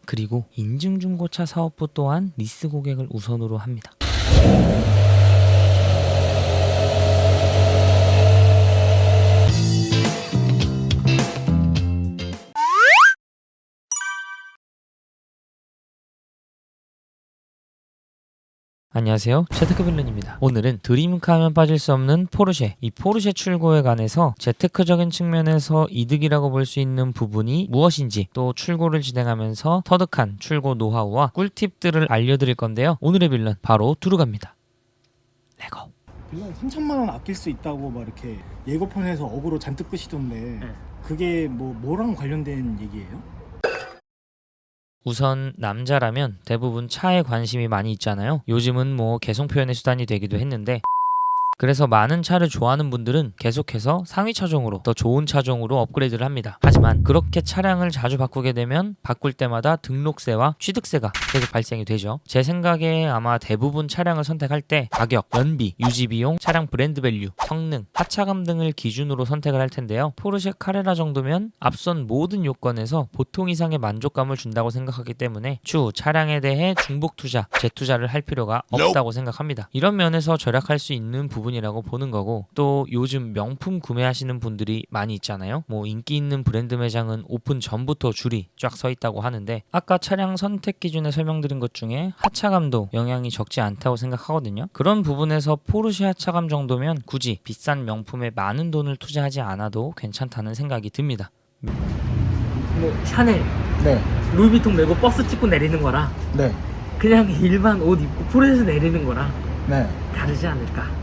그리고 인증중고차 사업부 또한 리스 고객을 우선으로 합니다. 안녕하세요, 재테크빌런입니다. 오늘은 드림카 하면 빠질 수 없는 포르쉐, 이 포르쉐 출고에 관해서 재테크적인 측면에서 이득이라고 볼 수 있는 부분이 무엇인지, 또 출고를 진행하면서 터득한 출고 노하우와 꿀팁들을 알려드릴 건데요. 오늘의 빌런 바로 들어갑니다. 레고. 빌런 3천만 원 아낄 수 있다고 막 이렇게 예고편에서 어그로 잔뜩 끄시던데 그게 뭐랑 관련된 얘기예요? 우선 남자라면 대부분 차에 관심이 많이 있잖아요. 요즘은 개성 표현의 수단이 되기도 했는데, 그래서 많은 차를 좋아하는 분들은 계속해서 상위 차종으로, 더 좋은 차종으로 업그레이드를 합니다. 하지만 그렇게 차량을 자주 바꾸게 되면 바꿀 때마다 등록세와 취득세가 계속 발생이 되죠. 제 생각에 아마 대부분 차량을 선택할 때 가격, 연비, 유지비용, 차량 브랜드 밸류, 성능, 하차감 등을 기준으로 선택을 할 텐데요. 포르쉐 카레라 정도면 앞선 모든 요건에서 보통 이상의 만족감을 준다고 생각하기 때문에 추후 차량에 대해 중복 투자, 재투자를 할 필요가 없다고 생각합니다. 이런 면에서 절약할 수 있는 부분이라고 보는 거고, 또 요즘 명품 구매하시는 분들이 많이 있잖아요. 인기 있는 브랜드 매장은 오픈 전부터 줄이 쫙 서 있다고 하는데, 아까 차량 선택 기준에 설명드린 것 중에 하차감도 영향이 적지 않다고 생각하거든요. 그런 부분에서 포르쉐 하차감 정도면 굳이 비싼 명품에 많은 돈을 투자하지 않아도 괜찮다는 생각이 듭니다. 샤넬, 네. 루이비통 메고 버스 찍고 내리는 거랑 네. 그냥 일반 옷 입고 포르쉐에서 내리는 거랑 네. 다르지 않을까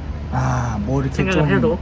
이렇게 생각을 해도.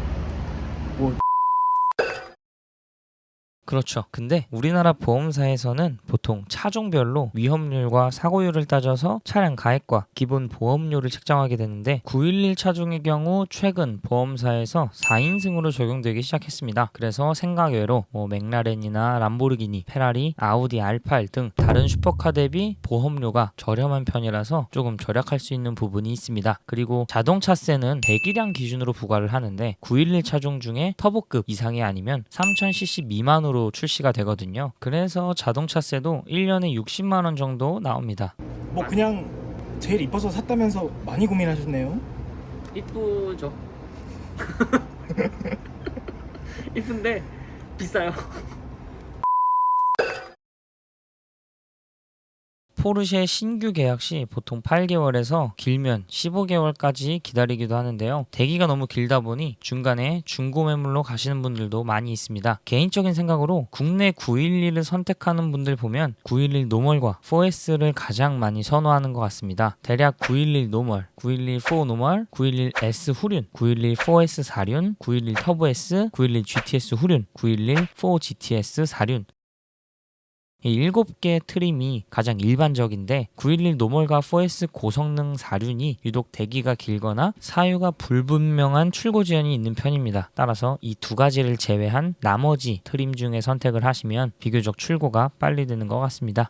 그렇죠. 근데 우리나라 보험사에서는 보통 차종별로 위험률과 사고율을 따져서 차량 가액과 기본 보험료를 책정하게 되는데, 911 차종의 경우 최근 보험사에서 4인승으로 적용되기 시작했습니다. 그래서 생각외로 맥라렌이나 람보르기니, 페라리, 아우디 R8 등 다른 슈퍼카 대비 보험료가 저렴한 편이라서 조금 절약할 수 있는 부분이 있습니다. 그리고 자동차세는 대기량 기준으로 부과를 하는데, 911 차종 중에 터보급 이상이 아니면 3000cc 미만으로 출시가 되거든요. 그래서 자동차세도 1년에 60만 원 정도 나옵니다. 그냥 제일 이뻐서 샀다면서 많이 고민하셨네요. 이쁘죠. 이쁜데 비싸요. 포르쉐 신규 계약 시 보통 8개월에서 길면 15개월까지 기다리기도 하는데요. 대기가 너무 길다 보니 중간에 중고 매물로 가시는 분들도 많이 있습니다. 개인적인 생각으로 국내 911을 선택하는 분들 보면 911 노멀과 4S를 가장 많이 선호하는 것 같습니다. 대략 911 노멀, 911 4 노멀, 911 S 후륜, 911 4S 4륜, 911 터보 S, 911 GTS 후륜, 911 4 GTS 4륜, 이 7개 트림이 가장 일반적인데, 911 노멀과 4S 고성능 4륜이 유독 대기가 길거나 사유가 불분명한 출고 지연이 있는 편입니다. 따라서 이 두 가지를 제외한 나머지 트림 중에 선택을 하시면 비교적 출고가 빨리 되는 것 같습니다.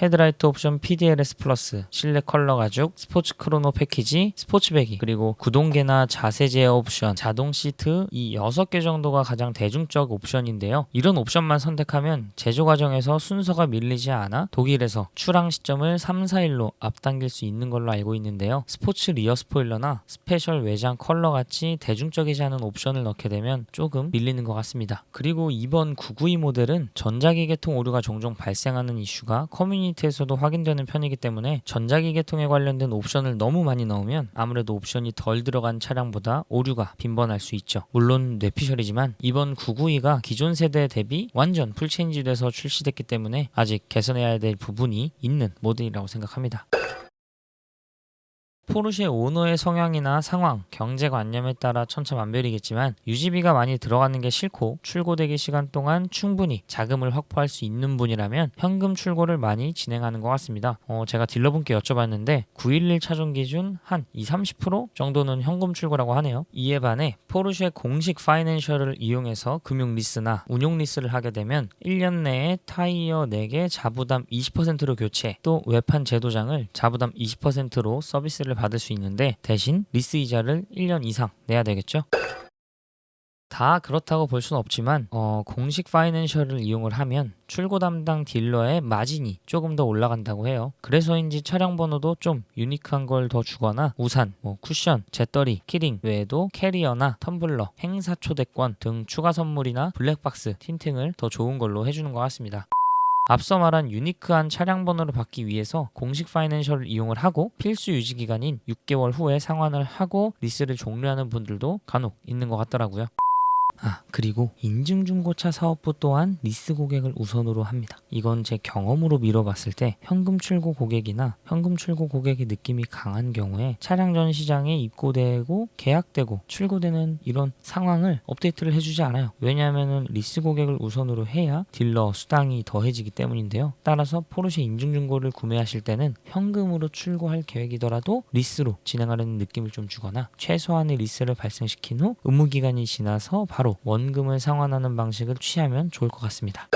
헤드라이트 옵션 PDLS 플러스, 실내 컬러 가죽, 스포츠 크로노 패키지, 스포츠 배기, 그리고 구동계나 자세 제어 옵션, 자동 시트, 이 6개 정도가 가장 대중적 옵션인데요. 이런 옵션만 선택하면 제조 과정에서 순서가 밀리지 않아 독일에서 출항 시점을 3, 4일로 앞당길 수 있는 걸로 알고 있는데요. 스포츠 리어 스포일러나 스페셜 외장 컬러 같이 대중적이지 않은 옵션을 넣게 되면 조금 밀리는 것 같습니다. 그리고 이번 992 모델은 전자기계통 오류가 종종 발생하는 이슈가 커뮤니티에서도 확인되는 편이기 때문에 전자기계통에 관련된 옵션을 너무 많이 넣으면 아무래도 옵션이 덜 들어간 차량보다 오류가 빈번할 수 있죠. 물론 뇌피셜이지만 이번 992가 기존 세대 대비 완전 풀체인지 돼서 출시됐기 때문에 아직 개선해야 될 부분이 있는 모델이라고 생각합니다. 포르쉐 오너의 성향이나 상황, 경제관념에 따라 천차만별이겠지만 유지비가 많이 들어가는 게 싫고 출고대기 시간 동안 충분히 자금을 확보할 수 있는 분이라면 현금 출고를 많이 진행하는 것 같습니다. 제가 딜러분께 여쭤봤는데 911 차종 기준 한 20-30% 정도는 현금 출고라고 하네요. 이에 반해 포르쉐 공식 파이낸셜을 이용해서 금융 리스나 운용 리스를 하게 되면 1년 내에 타이어 4개 자부담 20%로 교체, 또 외판 제도장을 자부담 20%로 서비스를 받을 수 있는데 대신 리스 이자를 1년 이상 내야 되겠죠. 다 그렇다고 볼 수는 없지만 공식 파이낸셜을 이용을 하면 출고 담당 딜러의 마진이 조금 더 올라간다고 해요. 그래서인지 차량 번호도 좀 유니크한 걸 더 주거나 우산, 쿠션, 재떨이, 키링 외에도 캐리어나 텀블러, 행사 초대권 등 추가 선물이나 블랙박스, 틴팅을 더 좋은 걸로 해주는 것 같습니다. 앞서 말한 유니크한 차량 번호를 받기 위해서 공식 파이낸셜을 이용을 하고 필수 유지 기간인 6개월 후에 상환을 하고 리스를 종료하는 분들도 간혹 있는 것 같더라고요. 그리고 인증중고차 사업부 또한 리스 고객을 우선으로 합니다. 이건 제 경험으로 미뤄봤을 때 현금 출고 고객이나 현금 출고 고객의 느낌이 강한 경우에 차량 전 시장에 입고되고 계약되고 출고되는 이런 상황을 업데이트를 해주지 않아요. 왜냐하면 리스 고객을 우선으로 해야 딜러 수당이 더해지기 때문인데요. 따라서 포르쉐 인증중고를 구매하실 때는 현금으로 출고할 계획이더라도 리스로 진행하려는 느낌을 좀 주거나 최소한의 리스를 발생시킨 후 의무기간이 지나서 바로 원금을 상환하는 방식을 취하면 좋을 것 같습니다.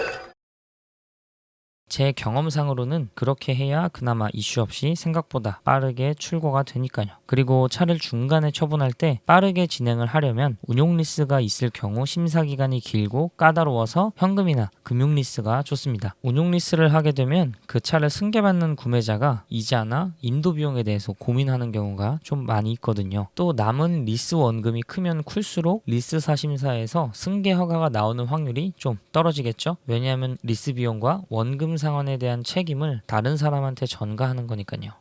제 경험상으로는 그렇게 해야 그나마 이슈 없이 생각보다 빠르게 출고가 되니까요. 그리고 차를 중간에 처분할 때 빠르게 진행을 하려면 운용 리스가 있을 경우 심사 기간이 길고 까다로워서 현금이나 금융 리스가 좋습니다. 운용 리스를 하게 되면 그 차를 승계받는 구매자가 이자나 인도 비용에 대해서 고민하는 경우가 좀 많이 있거든요. 또 남은 리스 원금이 크면 클수록 리스사 심사에서 승계 허가가 나오는 확률이 좀 떨어지겠죠. 왜냐하면 리스 비용과 원금 상환에 대한 책임을 다른 사람한테 전가하는 거니까요.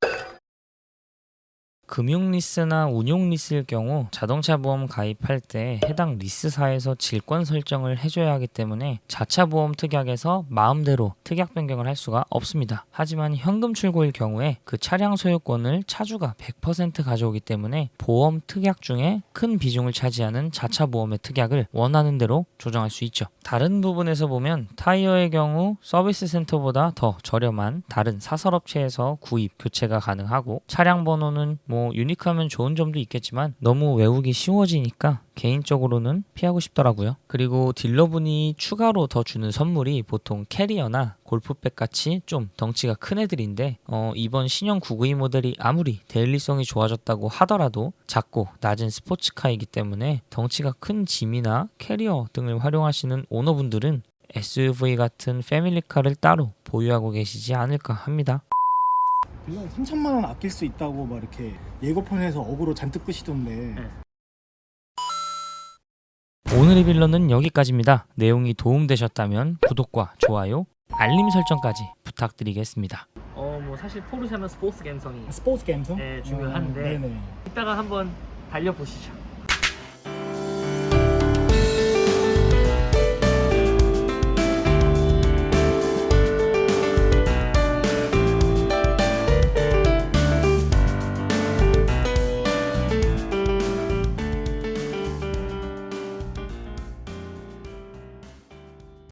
금융 리스나 운용 리스일 경우 자동차 보험 가입할 때 해당 리스사에서 질권 설정을 해줘야 하기 때문에 자차 보험 특약에서 마음대로 특약 변경을 할 수가 없습니다. 하지만 현금 출고일 경우에 그 차량 소유권을 차주가 100% 가져오기 때문에 보험 특약 중에 큰 비중을 차지하는 자차 보험의 특약을 원하는 대로 조정할 수 있죠. 다른 부분에서 보면 타이어의 경우 서비스 센터보다 더 저렴한 다른 사설업체에서 구입, 교체가 가능하고 차량 번호는 유니크하면 좋은 점도 있겠지만 너무 외우기 쉬워지니까 개인적으로는 피하고 싶더라고요. 그리고 딜러분이 추가로 더 주는 선물이 보통 캐리어나 골프백 같이 좀 덩치가 큰 애들인데 이번 신형 992 모델이 아무리 데일리성이 좋아졌다고 하더라도 작고 낮은 스포츠카이기 때문에 덩치가 큰 짐이나 캐리어 등을 활용하시는 오너분들은 SUV 같은 패밀리카를 따로 보유하고 계시지 않을까 합니다. 1년 3천만 원 아낄 수 있다고 막 이렇게 예고편에서 어그로 잔뜩 끄시던데. 오늘의 빌런은 여기까지입니다. 내용이 도움되셨다면 구독과 좋아요, 알림 설정까지 부탁드리겠습니다. 사실 포르쉐는 스포츠 감성이 스포츠 감성? 중요한데 네네. 이따가 한번 달려보시죠.